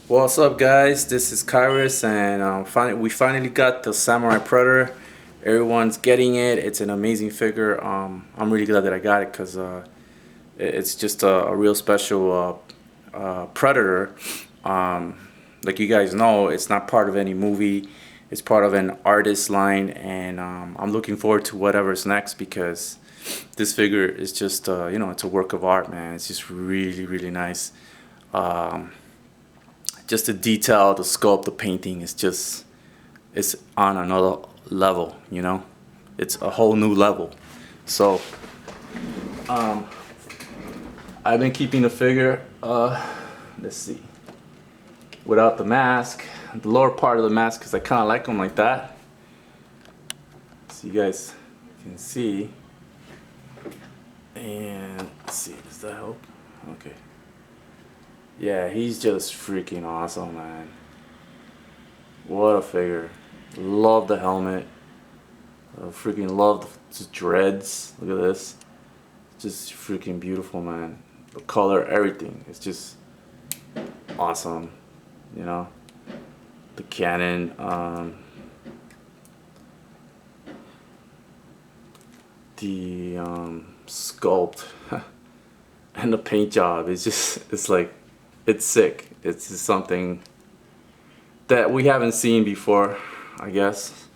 What's up, guys? This is Kairos, and we finally got the Samurai Predator. Everyone's getting it. It's an amazing figure. I'm really glad that I got it because it's just a real special Predator. Like you guys know, it's not part of any movie. It's part of an artist line, and I'm looking forward to whatever's next because this figure is just it's a work of art, man. It's just really, really nice. Um, just the detail, the sculpt, the painting is just it's on another level. It's a whole new level. So um, I've been keeping the figure. Let's see, without the mask, the lower part of the mask, because I kind of like them like that. So you guys can see. And let's see, does that help? Okay. Yeah, he's just freaking awesome, man. What a figure. Love the helmet. Freaking love the dreads. Look at this. Just freaking beautiful, man. The color, everything. It's just awesome. The cannon. The sculpt. And the paint job. It's sick. It's just something that we haven't seen before, I guess.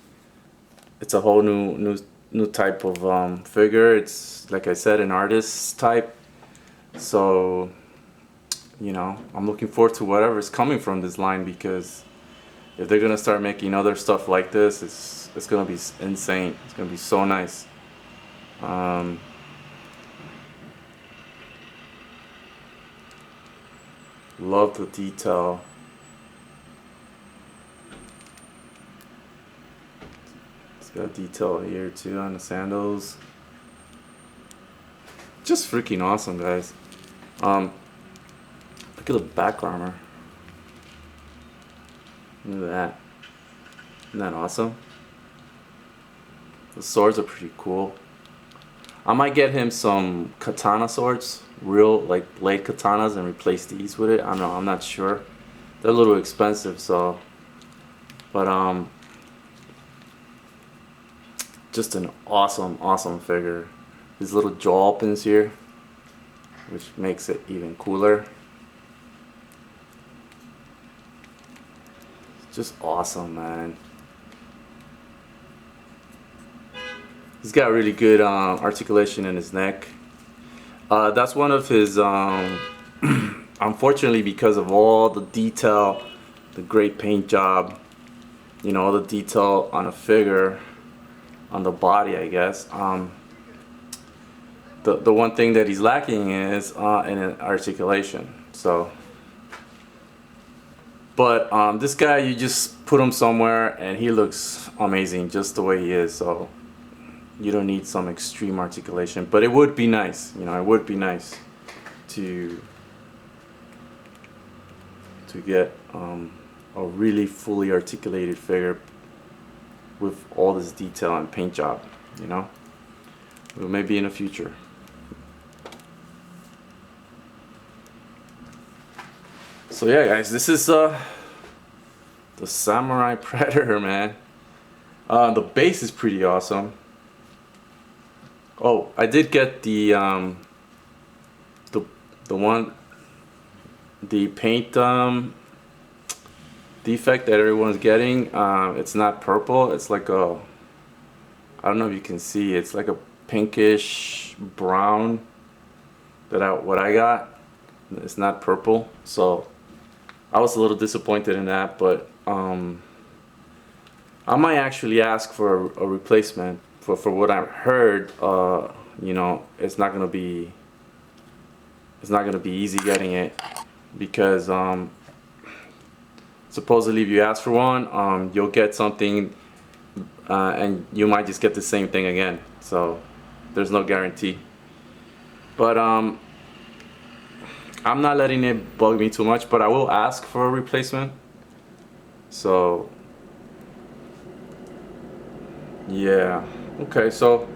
It's a whole new type of figure. It's, like I said, an artist type. So, I'm looking forward to whatever's coming from this line, because if they're gonna start making other stuff like this, it's gonna be insane. It's gonna be so nice. Love the detail. It's got detail here too on the sandals. Just freaking awesome, guys. Look at the back armor. Look at that. Isn't that awesome? The swords are pretty cool. I might get him some katana swords, real like blade katanas, and replace these with it. I don't know, I'm not sure. They're a little expensive, so but just an awesome figure. His little jaw opens here, which makes it even cooler. Just awesome, man. He's got really good articulation in his neck. That's one of his, unfortunately, because of all the detail, the great paint job, all the detail on a figure, on the body, I guess. The one thing that he's lacking is in an articulation. So, but this guy, you just put him somewhere and he looks amazing just the way he is. So you don't need some extreme articulation, but it would be nice. It would be nice to get a really fully articulated figure with all this detail and paint job. Well, maybe in the future. So yeah, guys, this is the Samurai Predator, man. The base is pretty awesome. Oh, I did get the paint defect that everyone's getting. It's not purple. It's like I don't know if you can see. It's like a pinkish brown. What I got. It's not purple. So I was a little disappointed in that, but I might actually ask for a replacement. For what I've heard, it's not gonna be easy getting it, because supposedly if you ask for one, you'll get something, and you might just get the same thing again. So there's no guarantee. But I'm not letting it bug me too much, but I will ask for a replacement. So yeah. Okay, so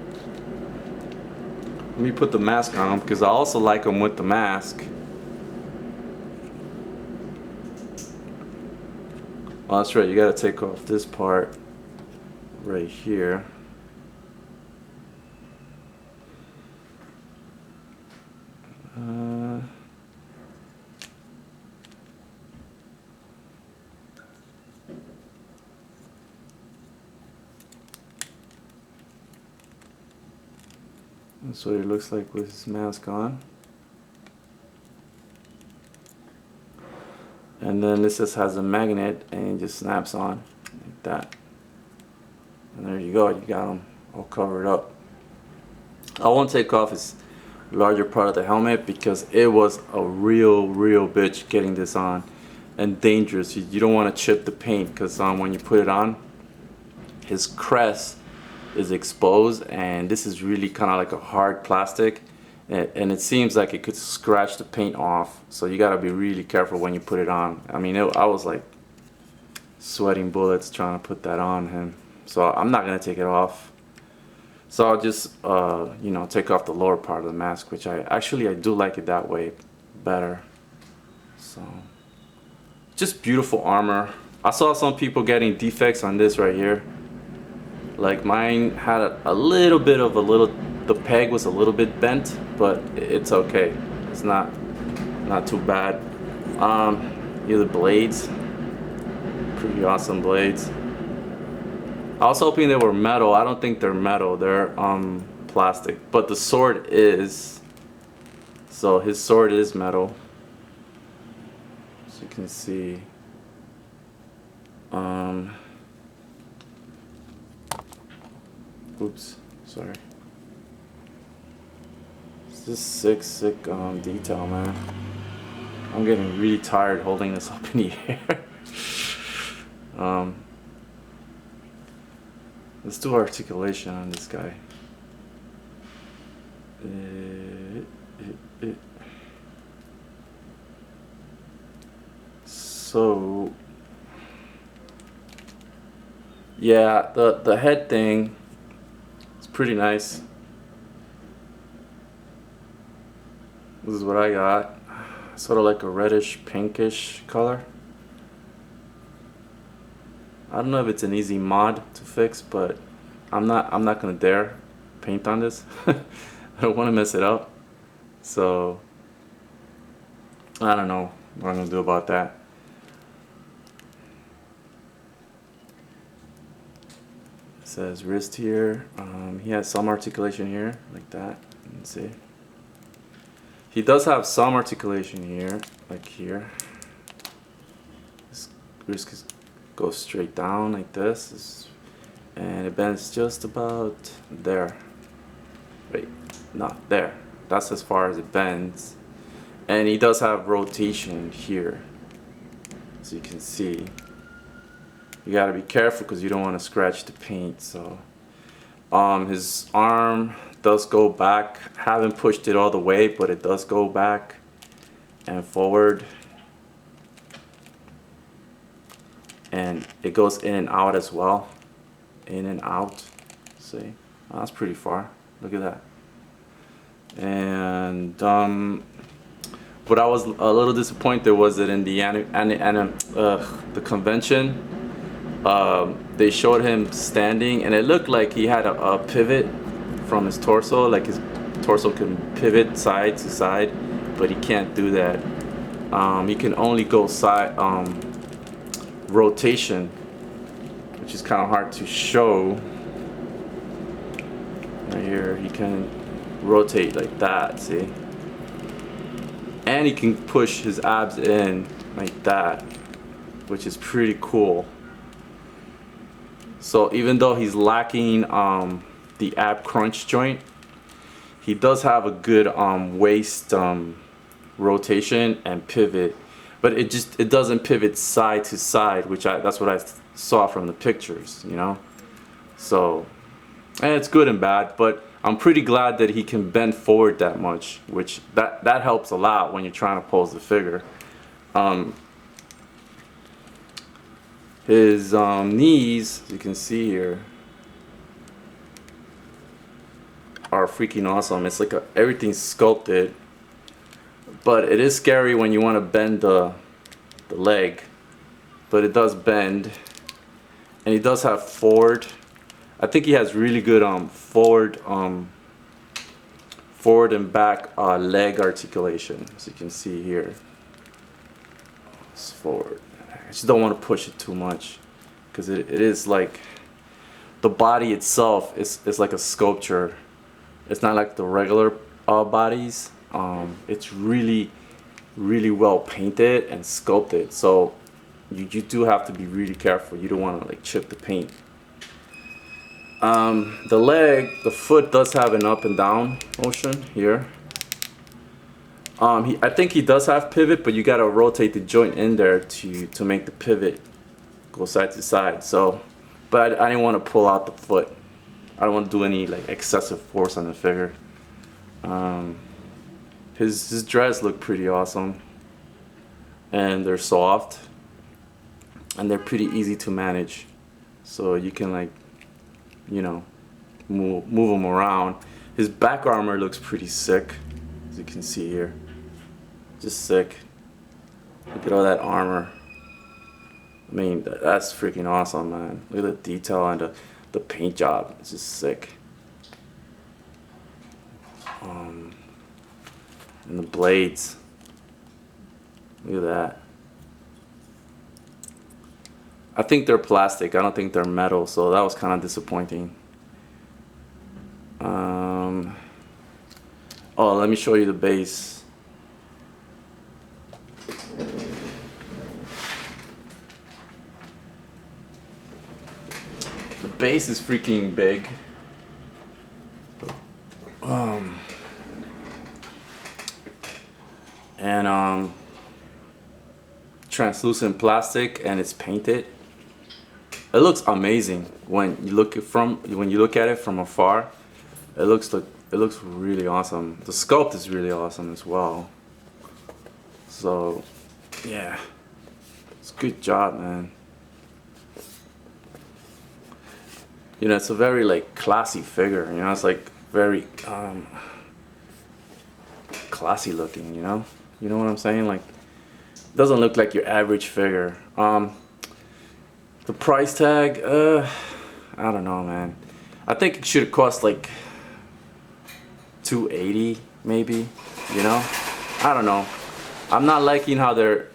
let me put the mask on him, because I also like him with the mask. Oh, that's right, you gotta take off this part right here. That's what it looks like with his mask on. And then this just has a magnet and it just snaps on like that. And there you go, you got them all covered up. I won't take off his larger part of the helmet because it was a real bitch getting this on, and dangerous. You don't want to chip the paint because when you put it on, his crest is exposed, and this is really kind of like a hard plastic, and it seems like it could scratch the paint off, so you got to be really careful when you put it on. I mean, I was like sweating bullets trying to put that on him, so I'm not gonna take it off. So I'll just you know, take off the lower part of the mask, which I do like it that way better. So just beautiful armor. I saw some people getting defects on this right here. Like mine had a little bit of the peg was a little bit bent, but it's okay. It's not too bad. Here the blades, pretty awesome blades. I was hoping they were metal. I don't think they're metal. They're plastic. But the sword is. So his sword is metal. As you can see. Oops, sorry. It's just sick detail, man. I'm getting really tired holding this up in the air. Let's do articulation on this guy. So yeah, the head thing is pretty nice. This is what I got. Sort of like a reddish pinkish color. I don't know if it's an easy mod to fix, but I'm not gonna dare paint on this. I don't want to mess it up. So I don't know what I'm gonna do about that. It says wrist here. He has some articulation here, like that. You can see. He does have some articulation here, like here. His wrist goes straight down like this, and it bends just about there. Wait, not there. That's as far as it bends. And he does have rotation here, so you can see. You gotta be careful because you don't want to scratch the paint. So his arm does go back. Haven't pushed it all the way, but it does go back and forward, and it goes in and out as well. In and out. See, oh, that's pretty far. Look at that. And what I was a little disappointed was that in the convention, they showed him standing, and it looked like he had a pivot from his torso, like his torso can pivot side to side, but he can't do that. He can only go side rotation, which is kind of hard to show. Right here, he can rotate like that, see? And he can push his abs in like that, which is pretty cool. So even though he's lacking the ab crunch joint, he does have a good waist rotation and pivot, but it doesn't pivot side to side, which that's what I saw from the pictures, you know. So, and it's good and bad, but I'm pretty glad that he can bend forward that much, which that helps a lot when you're trying to pose the figure. His knees, as you can see here, are freaking awesome. It's like everything's sculpted, but it is scary when you want to bend the leg. but it does bend, and he does have forward. I think he has really good forward and back leg articulation, as you can see here. It's forward. I just don't want to push it too much, because it is like the body itself is like a sculpture. It's not like the regular bodies. It's really well painted and sculpted, so you do have to be really careful. You don't want to like chip the paint. The foot does have an up and down motion here. I think he does have pivot, but you gotta rotate the joint in there to make the pivot go side to side. So, but I didn't want to pull out the foot. I don't want to do any like excessive force on the figure. His dreads look pretty awesome, and they're soft, and they're pretty easy to manage. So you can like, you know, move them around. His back armor looks pretty sick, as you can see here. Just sick. Look at all that armor. I mean, that's freaking awesome, man. Look at the detail on the paint job. It's just sick. And the blades. Look at that. I think they're plastic. I don't think they're metal, so that was kind of disappointing. Oh, let me show you the base. The base is freaking big. And translucent plastic, and it's painted. It looks amazing when you look at it from afar. It looks really awesome. The sculpt is really awesome as well. So yeah, it's a good job, man. You know, it's a very like classy figure. You know, it's like very classy looking. You know what I'm saying? Like, it doesn't look like your average figure. The price tag, I don't know, man. I think it should have cost like $280 maybe, you know? I don't know. I'm not liking how they're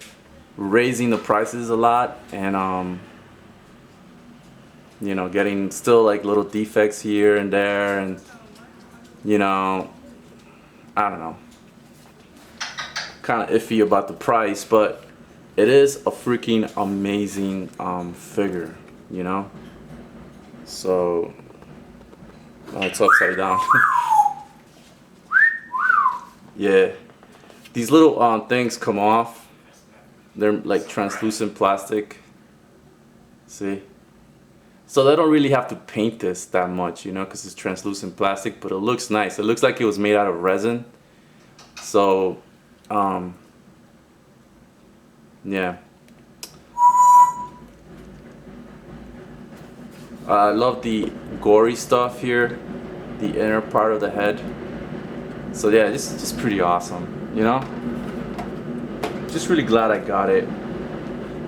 raising the prices a lot, and you know, getting still like little defects here and there, and you know, I don't know. Kind of iffy about the price, but it is a freaking amazing figure, you know? So, it's upside down. Yeah, these little things come off. They're like translucent plastic. See? So they don't really have to paint this that much, you know, because it's translucent plastic, but it looks nice. It looks like it was made out of resin. So, yeah. I love the gory stuff here, the inner part of the head. So yeah, this is just pretty awesome, you know? Just really glad I got it.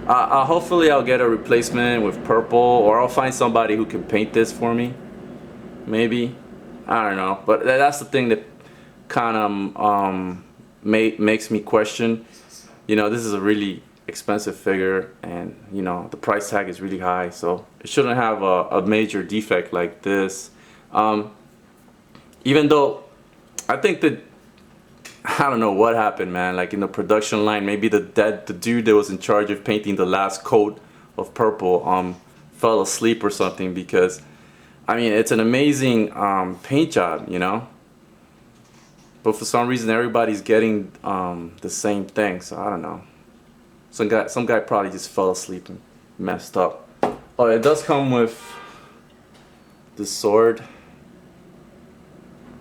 Hopefully I'll get a replacement with purple, or I'll find somebody who can paint this for me. Maybe. I don't know. But that's the thing that kind of makes me question. You know, this is a really expensive figure, and you know, the price tag is really high, so it shouldn't have a major defect like this. Even though I think that, I don't know what happened, man, like in the production line, maybe the dude that was in charge of painting the last coat of purple fell asleep or something, because I mean, it's an amazing paint job, you know, but for some reason everybody's getting the same thing, so I don't know. Some guy probably just fell asleep and messed up. Oh, it does come with the sword,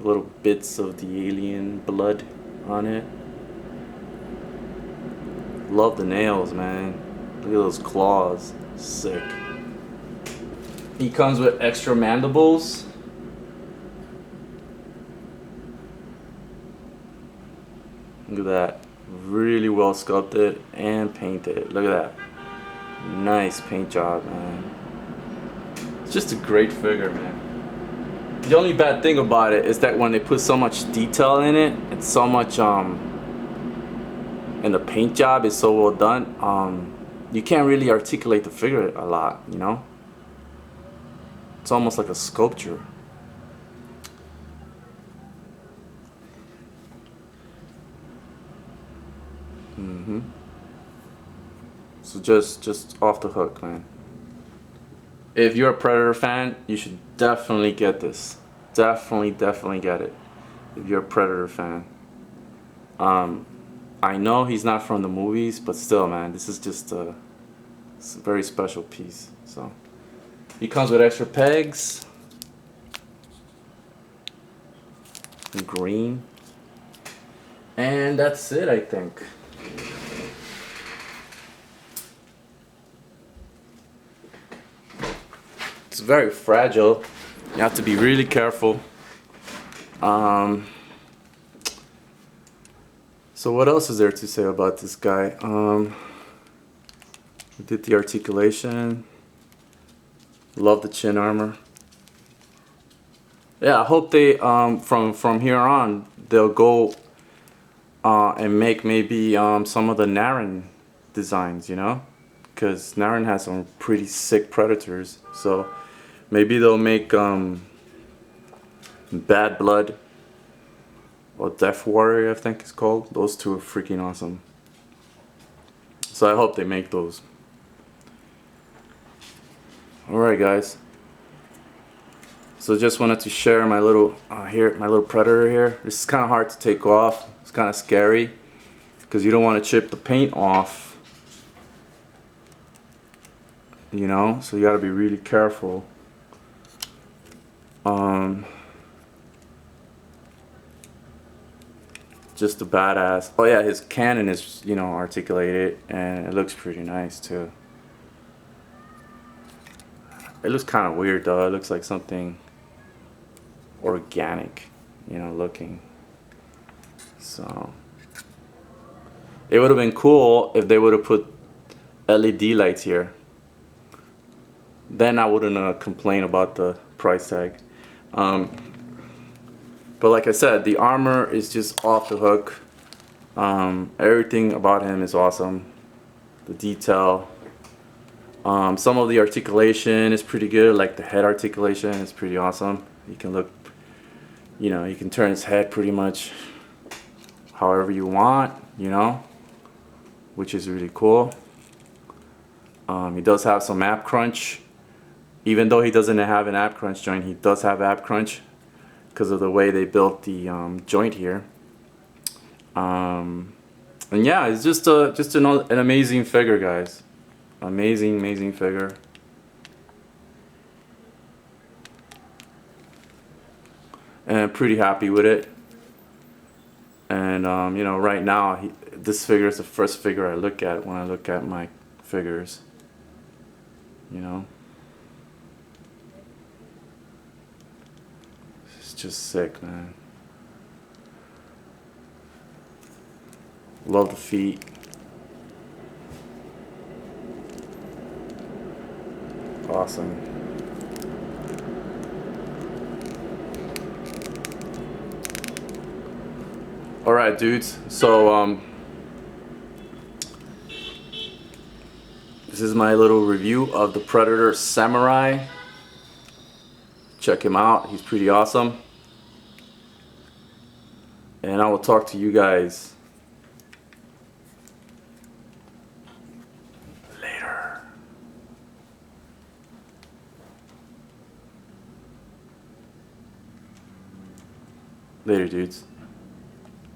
little bits of the alien blood on it. Love the nails, man. Look at those claws, sick. He comes with extra mandibles. Look at that. Really well sculpted and painted. Look at that. Nice paint job, man. It's just a great figure, man. The only bad thing about it is that when they put so much detail in it, and so much and the paint job is so well done, you can't really articulate the figure a lot, you know? It's almost like a sculpture. So just off the hook, man. If you're a Predator fan, you should definitely get this. Definitely get it. If you're a Predator fan. I know he's not from the movies, but still, man, this is just it's a very special piece. So he comes with extra pegs in green, and that's it, I think. It's very fragile. You have to be really careful. So what else is there to say about this guy? We did the articulation. Love the chin armor. Yeah, I hope they from here on they'll go and make maybe some of the Naren designs, you know, because Naren has some pretty sick predators. So maybe they'll make Bad Blood or Death Warrior, I think it's called. Those two are freaking awesome. So I hope they make those. Alright, guys. So just wanted to share my little my little predator here. This is kind of hard to take off. It's kind of scary because you don't want to chip the paint off. You know, so you got to be really careful. Just a badass. Oh yeah, his cannon is, you know, articulated, and it looks pretty nice too. It looks kind of weird though. It looks like something organic, you know, looking. So it would have been cool if they would have put LED lights here. Then I wouldn't complain about the price tag. But like I said, the armor is just off the hook. Everything about him is awesome. The detail. Some of the articulation is pretty good, like the head articulation is pretty awesome. You can look, you know, you can turn his head pretty much however you want, you know, which is really cool. He does have some ab crunch. Even though he doesn't have an ab crunch joint, he does have ab crunch because of the way they built the joint here. And yeah, it's just an amazing figure, guys. Amazing figure. And I'm pretty happy with it. And you know, right now this figure is the first figure I look at when I look at my figures. You know, it's just sick, man. Love the feet. Awesome. All right, dudes. So this is my little review of the Predator Samurai. Check him out. He's pretty awesome. And I will talk to you guys later. Later, dudes.